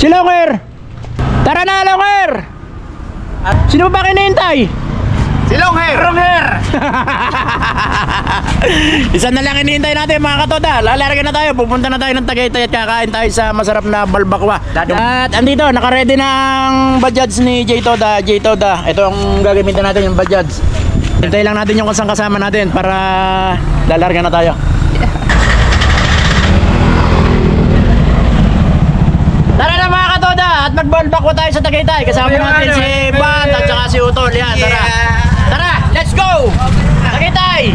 Si Longer! Tara na, Longer! Sino ba kinihintay? Si Longer! Isa na lang hinihintay natin mga katoda. Lalarga na tayo, pupunta na tayo ng Tagaytay at kakain tayo sa masarap na balbakwa. At andito, naka-ready na ang Bajaj ni J Toda. Ito ang gagamitin natin, yung Bajaj. Hintay lang natin yung kasama natin para lalarga na tayo. Tara na mga katoda at magbalbakwa tayo sa Tagaytay. Kasama natin si Ban at saka si Utol. Yan, tara. Tara, let's go! Tagaytay!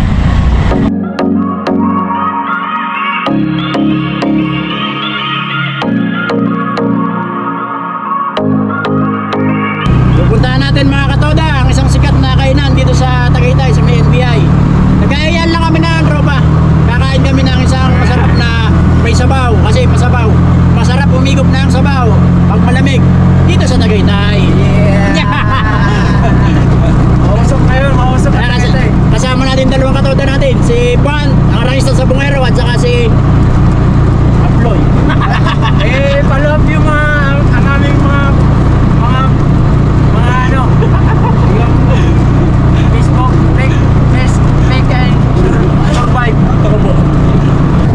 Pupuntahan natin mga katoda ang isang sikat na kainan dito sa Tagaytay sa may NBI. Nagkayaan lang kami ng tropa. Kakain kami ng isang masarap na may sabaw kasi masabaw. Masarap umigop na ang sabaw pag malamig dito sa Tagaytay. Mausok ngayon, mausok na Tagaytay. Kasama natin dalawang katoda natin, si Juan, ang arangista sa Bungero, at saka si Aploy. Follow up yung ang aming mga ano, yung Facebook, make and survive.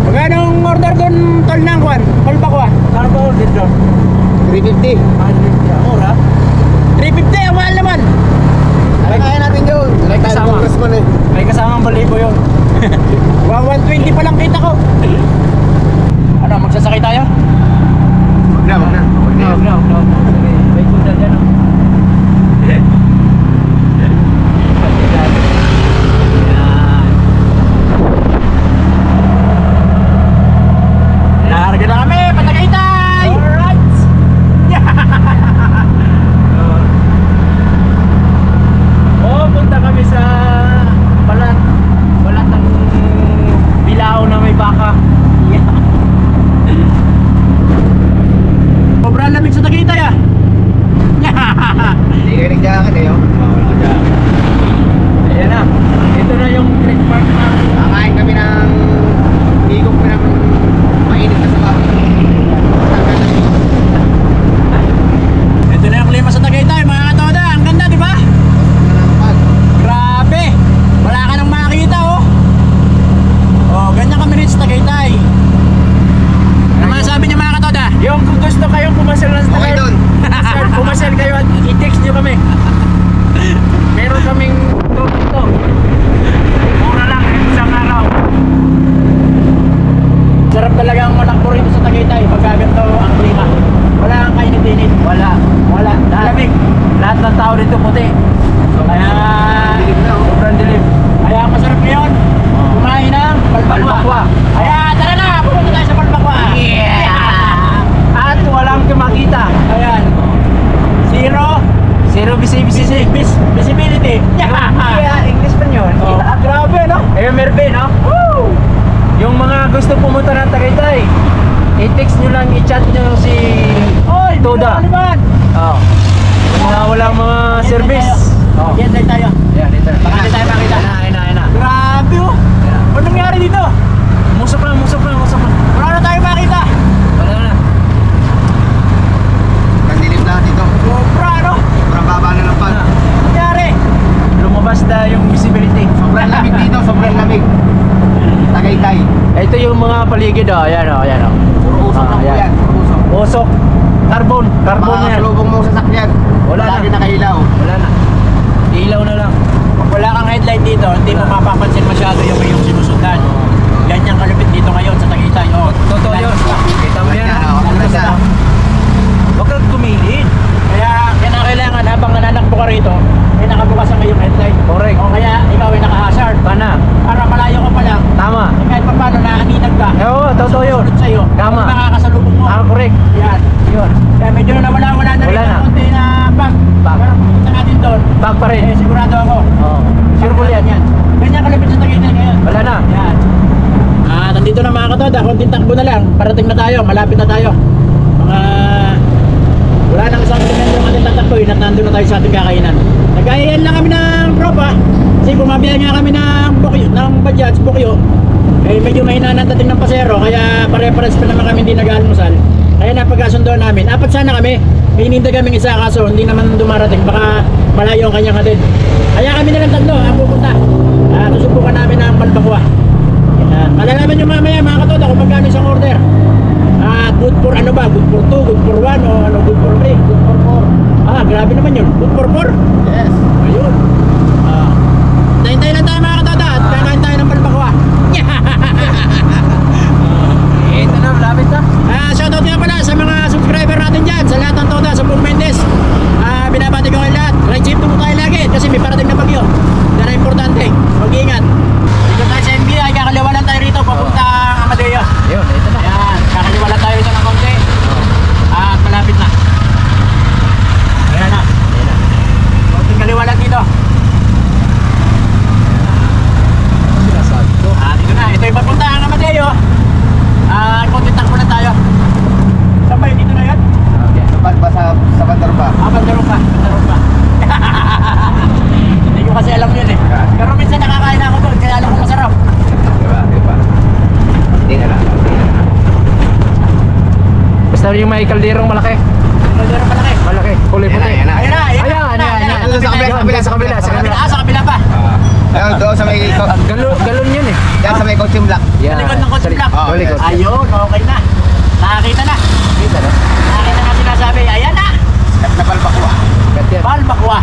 Magkano ang order doon, tol ng Juan? Balbakwa? Carbo dito. 350. Mura. 350, ang mahal naman. Kaya natin yun. May kasamang balibo yun. 120 pa lang kita ko. Ano, magsasakay tayo? Wag na. May kundal yan. Larga na kami, Patagaytay! Alright! Punta kami sa balat ng Bilao na may baka. Sobrang lamig sa Tagaytay ah! Hindi kayo nagjakan eh, Ayan na, ito na yung Great Park na. Kakain kami ng higop na mainit na sabaw. Ito na yung klima sa Tagaytay mga katoda. Ang ganda, di ba? Grabe! Wala ka nang makita oh! Oh, ganyan kami rin sa Tagaytay. Ano masasabi niyo mga katoda? Yung kung gusto kayong pumasal na sa Okay doon. pumasal kayo at i-text nyo kami. Meron kaming dito. Mura lang, isang araw. Sarap talaga ang manakbo rito sa Tagaytay pagka ganito ang klima. Wala kang kainit-init. Wala. Lamig. Lahat ng tao dito puti. Kaya Sobrang dilim. Kaya masarap ngayon kumain ng balbakwa. Kaya tara na, pupunta tayo sa balbakwa. At walang makita. Ayan. Zero visibility. English pa yun. Oh, grabe no? MRB, no? Woo! Yung mga gusto pumunta ng Tagaytay, i-text nyo lang, i-chat nyo si Oy, Toda. Oh. Mga walang mga service. Oh. Yan tayo. Ayan, dito. Baka hindi tayo makita. Ayun na. Grabe oh. Ano nangyari dito? Musok lang. Wala na tayo makita. Wala na. Nandilim lahat dito. Sobra no? Sobrang baba na ng pag. Ano nangyari? Lumabas na yung visibility. Sobrang lamig dito, sobrang lamig. Tagaytay. Ito yung mga paligid, oh. Ayan. Puro usok lang po ayan. yan. Puro usok. Usok. Carbon yan. Salubong mo sa sakyan. Wala Lagi na. nakailaw. Wala na. Ilaw na lang. Pag wala kang headlight dito, hindi mo mapapansin masyado yung iyong sinusundan. Ganyan kalupit dito ngayon sa Tagaytay. Oh, Totoo yun. Kita mo yan. Yan, oh. Ano Isa. Huwag kang tumilid. Kaya kailangan habang nananakbo ka rito, may nakabukas ang iyong headlight. Correct. O kaya ikaw ay naka-hazard. Pana. Para malayo ka pa lang. Tama. Kahit pa paano nakaninag ka. Oo, totoo yun. Susunod sa'yo. Tama. Makakasalubong mo. Correct. Yan. Yun. Kaya medyo nawala na rin Wala na. ang konti na bag. Bag. Pero pupunta natin doon. Back pa rin. Sigurado ako. Oo. Sure po yan. Ganyan kalupit sa Tagaytay ngayon. Wala na. Yan. Nandito na mga katoda. Konting takbo na lang. Parating na tayo. Malapit na tayo. Mga wala nang isang minuto yung ating tatakboy at nandun na tayo sa ating kakainan. Nagkayaan lang kami ng tropa kasi bumabiyahe nga kami ng Bajaj, Bukyo. Eh medyo mahina na dating ng pasero kaya pare-pares pa naman kami hindi nag-almusal. Kaya napagkasundoan namin. Apat sana kami. May ininda kaming isa kaso hindi naman dumarating. Baka malayo ang kanyang hatid. Kaya kami na lang tatlo ang pupunta. Susubukan namin ang Balbakwa. Malalaman nyo mamaya mga katoda kung magkano isang order. Good for ano ba? Good for 2, good for 1 o ano, good for 3? Good for 4. Grabe naman yun. Good for 4? Yes. Ayun. Tayo lang tayo mga katoda at kakain tayo ng Balbakwa. Ito na, malapit na. Shoutout nga pala sa mga subscriber natin dyan, sa lahat ng toda, sa buong Mendes. Binabati ko kayo lahat. Ride safe po tayo lagi kasi may parating na bagyo. Yan ang importante. Mag-iingat. Dito tayo sa NBI, kakaliwa lang tayo rito papunta Amadeo. Ayun, ito na. Ayan, kakaliwa lang tayo rito ng konti. At malapit na. Ayan na. Konting kaliwa lang dito. Dito na. Ito yung papunta ang Amadeo. Konti takbo na tayo. Saan ba yun? Dito na yun? Okay. Sa Bandarba. Bandarong pa. Hindi ko kasi alam yun eh. Pero minsan nakakain ako doon, kaya alam ko masarap. Diba? Hindi na lang. Basta yung may kalderong malaki. Bandarong malaki. Malaki, kulay puti. Ayan na. Ayun na. Sa kabila. Sa kabila pa. Ayun, doon sa may... Galon yun eh. Yan sa may coaching block. Yan. Likod ng kotse block. Oh, likod. Ayun, okay na. Nakakita na. Nakakita na sinasabi. Ayan na. Na Balbakwa. Balbakwa.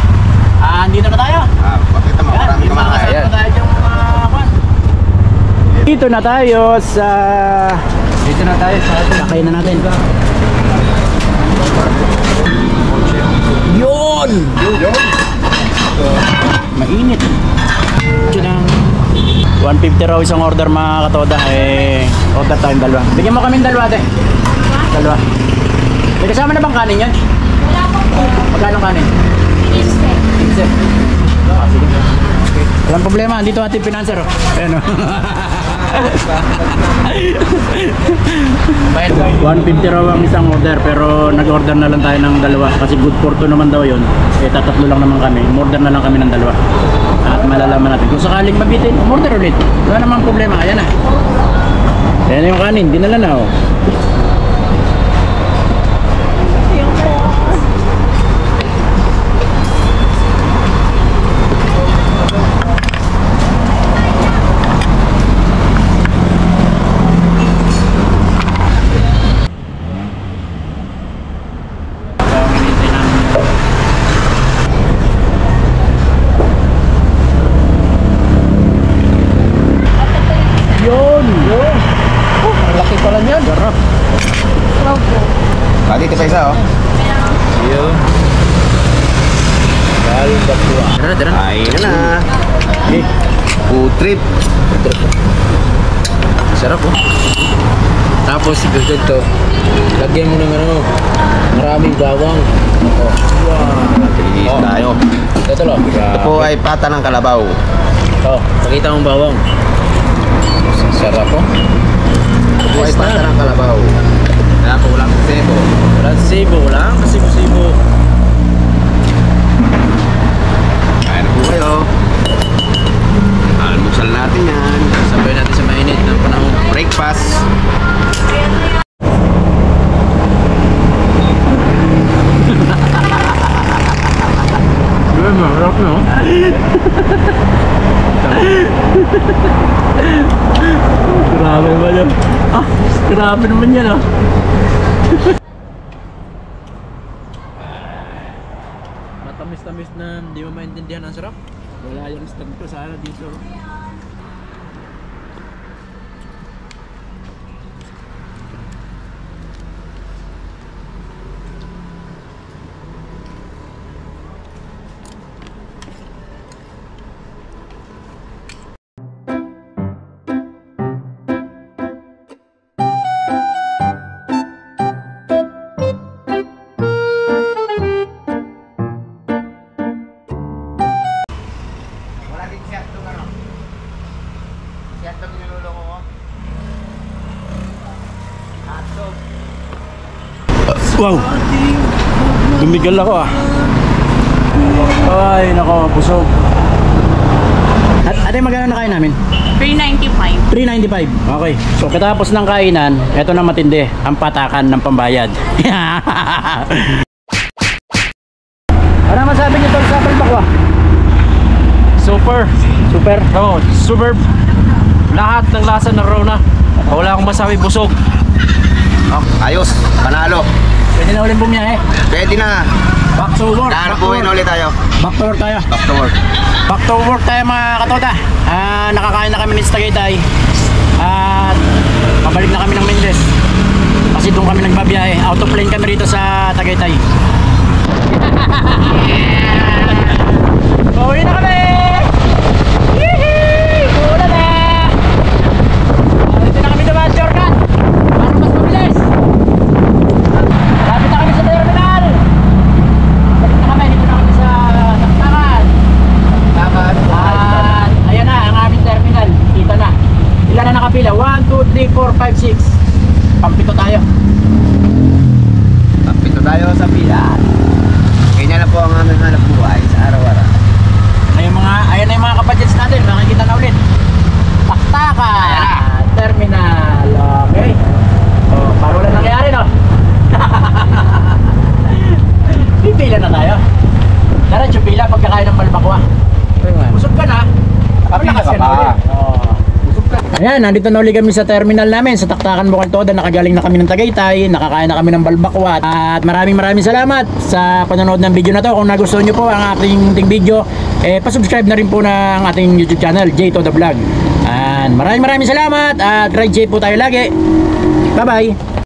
Andito na tayo. Pakita mo, Ayan, marami yung mga kumakain. kasama na tayo yung kwan. Dito na tayo sa... Dito na tayo sa atin. Sakay na natin. Yun! Mainit. Tsinang 150 raw isang order mga katoda. Order tayong dalawa. Bigyan mo kaming dalawa, te. Dalawa. May kasama na bang kanin yan? Wala pa po. Magkano kanin? 15. Sige. Okay. Walang problema. Dito ating financer. Ayan o. 150 raw ang isang order pero nag-order na lang tayo ng dalawa kasi good for 2 naman daw yun. Tatatlo lang naman kami. Order na lang kami ng dalawa. At malalaman natin. Kung sakaling mabitin, order ulit. Wala namang problema. Ayan na. Ayan na yung kanin. Dinala na o. Laki pala niyan. Sarap. Dito sa isa, oh. Yun. Balbakwa. Tara. Ayun na. Okay. Food trip. Sarap oh. Tapos ganito. Lagyan mo ng ano, maraming bawang. Linis tayo. Ito lang. Ito po ay pata ng kalabaw. Pakita mong bawang. Sarap oh. Ito po ay pata ng kalabaw. Kaya po walang sebo. Wala sibo, wala kasi sibo. Kaya na po kayo. Almusal natin yan. Sabay natin sa mainit ng panahon. Breakfast. Sarap no? Grabe naman yun. Grabe naman yan ah. Matamis-tamis na hindi mo maintindihan ang sarap. Wala yung stand ko sana dito. Wala din siya itong ano. Siya itong niluloko ko. Hotdog. Wow! Dumigal ako ah. Ay, nako, busog. At ate, magkano na kain namin? 395. 395. Okay. So katapos ng kainan, eto na matindi, ang patakan ng pambayad. Ano masabi niyo tol sa balbakwa? Super. Super. Oo, superb. Lahat ng lasa na raw na. Wala akong masabi, busog. Ayos, panalo. Pwede na ulit bumiyahe. Pwede na. Back to work. Nahanapin ulit tayo. Back to work tayo. Back to work. Back to work tayo mga katoda. Nakakain na kami ni Tagaytay. At pabalik na kami ng Mendez. Kasi doon kami nagbabiyahe. Out of lane kami rito sa Tagaytay. Uwi na kami! Yee! Ulan na! Dito na kami dumaan, Jordan. Para mas mabilis. Lapit na kami sa terminal. Balik na kami. Dito na kami sa Taktakan. At ayan na ang aming terminal. Kita na. Ilan na nakapila? 1, 2, 3, 4, 5, 6. Pampito tayo. Pito tayo sa pila. Ganyan na po ang aming hanap buhay sa araw-araw. Ayan na yung mga kapadyats natin. Makikita na ulit. Taktakan. Terminal. Okay. Oh, para wala nangyari, no? Pipila na tayo. Darat yung pila pagkakain ng balbakwa. Busog ka na. Paglakas ka na ulit. Busog ka. Ayan, nandito na ulit kami sa terminal namin sa Taktakan, Bukal Toda. Nakagaling na kami ng Tagaytay. Nakakain na kami ng balbakwa. At maraming salamat sa panonood ng video na to. Kung nagustuhan nyo po ang ating video, pasubscribe na rin po ng ating YouTube channel, J to the Vlog. And maraming salamat at ride safe po tayo lagi. Bye bye.